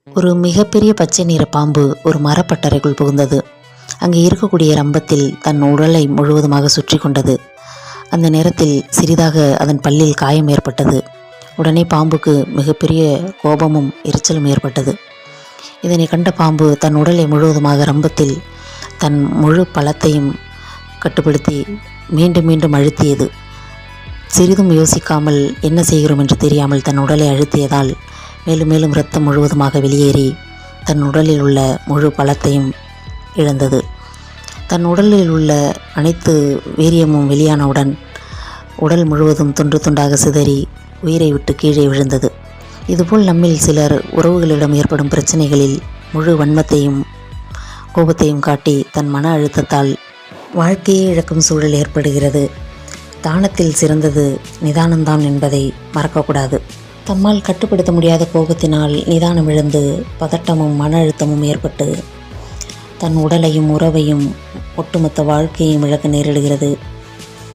ஒரு மிகப்பெரிய பச்சை நிற பாம்பு ஒரு மரப்பட்டறைக்குள் புகுந்தது. அங்கே இருக்கக்கூடிய ரம்பத்தில் தன் உடலை முழுவதுமாக சுற்றி கொண்டது. அந்த நேரத்தில் சிறிதாக அதன் பல்லில் காயம் ஏற்பட்டது. உடனே பாம்புக்கு மிகப்பெரிய கோபமும் எரிச்சலும் ஏற்பட்டது. இதனை கண்ட பாம்பு தன் உடலை முழுவதுமாக ரம்பத்தில் தன் முழு பலத்தையும் கட்டுப்படுத்தி மீண்டும் மீண்டும் அழுத்தியது. சிறிதும் யோசிக்காமல் என்ன செய்கிறோம் என்று தெரியாமல் தன் உடலை அழுத்தியதால் மேலும் மேலும் இரத்தம் முழுவதுமாக வெளியேறி தன் உடலில் உள்ள முழு பலத்தையும் இழந்தது. தன் உடலில் உள்ள அனைத்து வீரியமும் வெளியானவுடன் உடல் முழுவதும் துண்டு துண்டாக சிதறி உயிரை விட்டு கீழே விழுந்தது. இதுபோல் நம்மில் சிலர் உறவுகளிடம் ஏற்படும் பிரச்சனைகளில் முழு வன்மத்தையும் கோபத்தையும் காட்டி தன் மன அழுத்தத்தால் வாழ்க்கையே இழக்கும் சூழல் ஏற்படுகிறது. தானத்தில் சிறந்தது நிதானம்தான் என்பதை மறக்கக்கூடாது. தம்மால் கட்டுப்படுத்த முடியாத கோபத்தினால் நிதானம் இழந்து பதட்டமும் மன அழுத்தமும் ஏற்பட்டு தன் உடலையும் உறவையும் ஒட்டுமொத்த வாழ்க்கையையும் இழக்க நேரிடுகிறது.